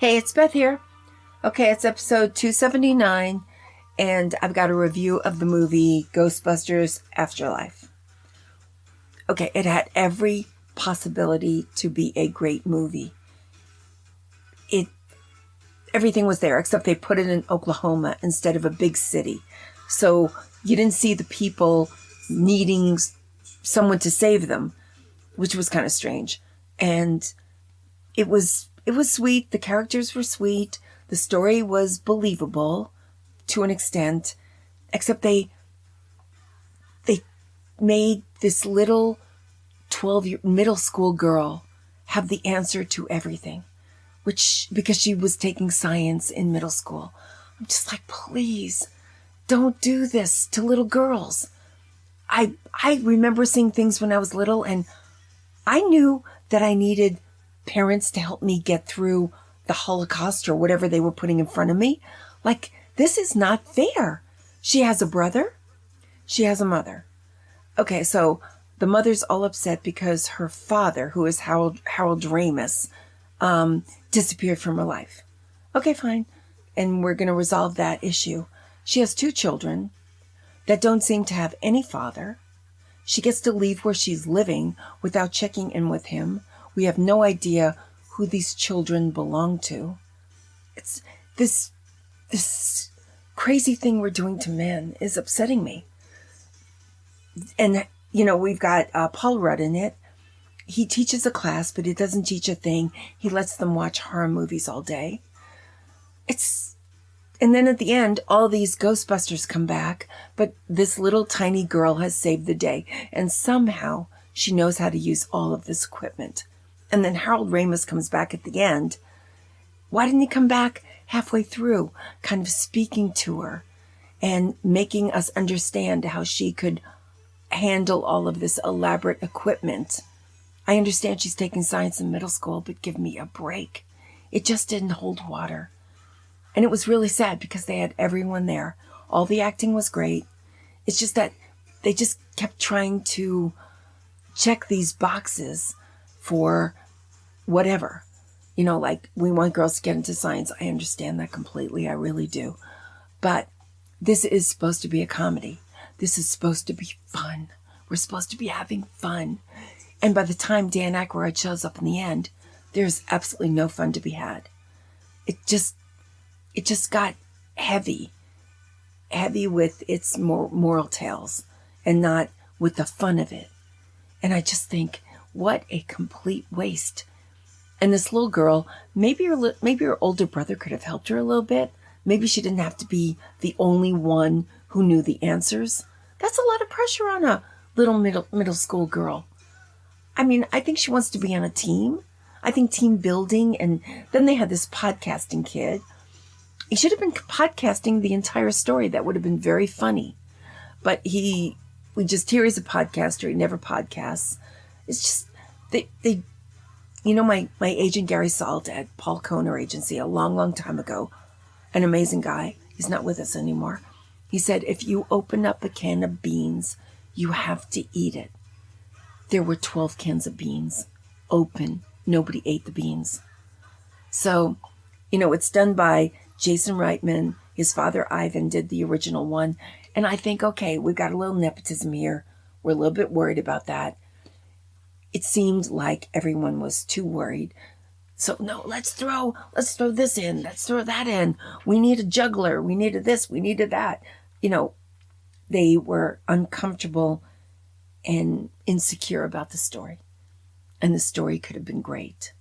Hey, it's Beth here. Okay, it's episode 279, and I've got a review of the movie Ghostbusters Afterlife. Okay, it had every possibility to be a great movie. Everything was there, except they put it in Oklahoma instead of a big city. So you didn't see the people needing someone to save them, which was kind of strange. And it was sweet. The characters were sweet. The story was believable to an extent, except they made this little 12-year middle school girl have the answer to everything, because she was taking science in middle school. I'm just like, please don't do this to little girls. I remember seeing things when I was little, and I knew that I needed parents to help me get through the Holocaust or whatever they were putting in front of me. Like, this is not fair. She has a brother. She has a mother. Okay, so the mother's all upset because her father, who is Harold Ramis, disappeared from her life. Okay, fine. And we're going to resolve that issue. She has 2 children that don't seem to have any father. She gets to leave where she's living without checking in with him. We have no idea who these children belong to. It's this crazy thing we're doing to men is upsetting me. And, we've got Paul Rudd in it. He teaches a class, but he doesn't teach a thing. He lets them watch horror movies all day. And then at the end, all these Ghostbusters come back, but this little tiny girl has saved the day. And somehow she knows how to use all of this equipment. And then Harold Ramis comes back at the end. Why didn't he come back halfway through, kind of speaking to her and making us understand how she could handle all of this elaborate equipment? I understand she's taking science in middle school, but give me a break. It just didn't hold water. And it was really sad because they had everyone there. All the acting was great. It's just that they just kept trying to check these boxes for whatever. Like, we want girls to get into science. I understand that completely. I really do. But this is supposed to be a comedy. This is supposed to be fun. We're supposed to be having fun. And by the time Dan Aykroyd shows up in the end, there's absolutely no fun to be had. It just got heavy with its moral tales and not with the fun of it. And I just think, what a complete waste. And this little girl, maybe her older brother could have helped her a little bit. Maybe she didn't have to be the only one who knew the answers. That's a lot of pressure on a little middle school girl. I mean, I think she wants to be on a team. I think team building. And then they had this podcasting kid. He should have been podcasting the entire story. That would have been very funny. But we just hear he's a podcaster. He never podcasts. It's just, my agent Gary Salt at Paul Kohner Agency a long, long time ago, an amazing guy. He's not with us anymore. He said, if you open up a can of beans, you have to eat it. There were 12 cans of beans open. Nobody ate the beans. So, it's done by Jason Reitman. His father, Ivan, did the original one. And I think, okay, we've got a little nepotism here. We're a little bit worried about that. It seemed like everyone was too worried. So, no, let's throw this in. Let's throw that in. We need a juggler. We needed this. We needed that. They were uncomfortable and insecure about the story. And the story could have been great.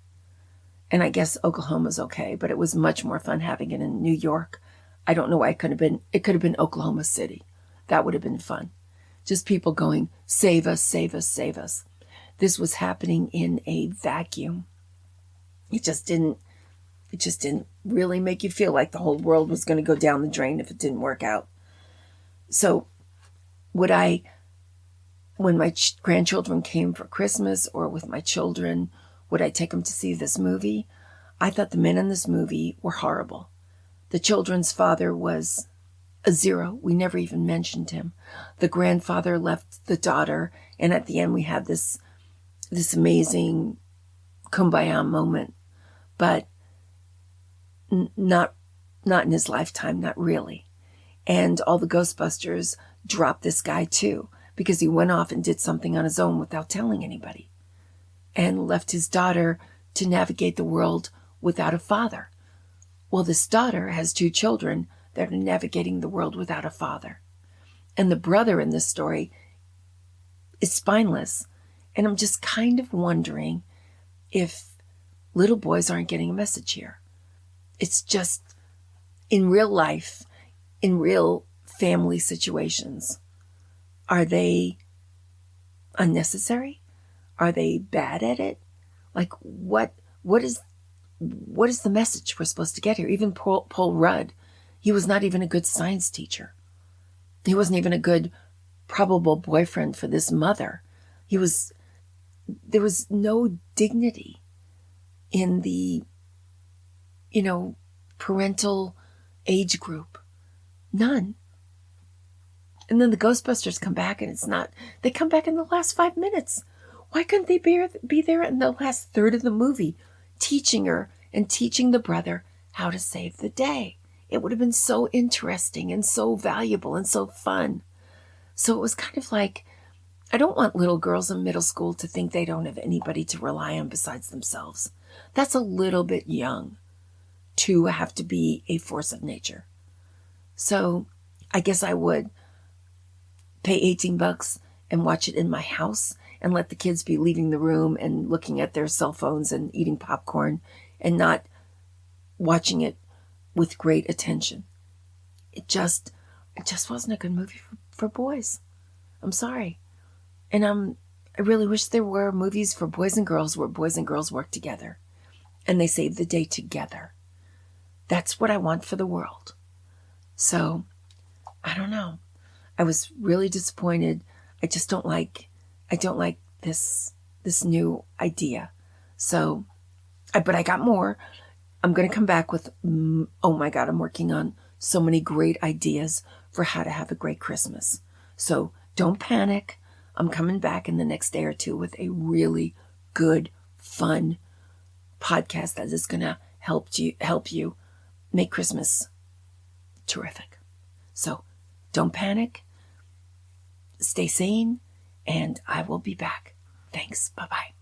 And I guess Oklahoma's okay, but it was much more fun having it in New York. I don't know why it could have been Oklahoma City. That would have been fun. Just people going, save us, save us, save us. This was happening in a vacuum. It just didn't really make you feel like the whole world was going to go down the drain if it didn't work out. So when my grandchildren came for Christmas or with my children, would I take them to see this movie? I thought the men in this movie were horrible. The children's father was a 0. We never even mentioned him. The grandfather left the daughter, and at the end we had this amazing kumbaya moment. But Not in his lifetime, not really. And all the Ghostbusters dropped this guy too, because he went off and did something on his own without telling anybody, and left his daughter to navigate the world without a father. Well, this daughter has 2 children that are navigating the world without a father. And the brother in this story is spineless. And I'm just kind of wondering if little boys aren't getting a message here. It's just, in real life, in real family situations, are they unnecessary? Are they bad at it? Like, what is the message we're supposed to get here? Even Paul Rudd, he was not even a good science teacher. He wasn't even a good probable boyfriend for this mother. There was no dignity in the, parental age group. None. And then the Ghostbusters come back, and they come back in the last 5 minutes. Why couldn't they be there in the last third of the movie, teaching her and teaching the brother how to save the day? It would have been so interesting and so valuable and so fun. So it was kind of like, I don't want little girls in middle school to think they don't have anybody to rely on besides themselves. That's a little bit young to have to be a force of nature. So I guess I would pay $18 and watch it in my house and let the kids be leaving the room and looking at their cell phones and eating popcorn and not watching it with great attention. It just wasn't a good movie for boys. I'm sorry. And I really wish there were movies for boys and girls where boys and girls work together and they save the day together. That's what I want for the world. So, I don't know. I was really disappointed. I don't like this new idea. So, but I got more. I'm going to come back with, oh my God, I'm working on so many great ideas for how to have a great Christmas. So don't panic. I'm coming back in the next day or two with a really good, fun podcast that is going to help you make Christmas terrific. So don't panic. Stay sane, and I will be back. Thanks. Bye-bye.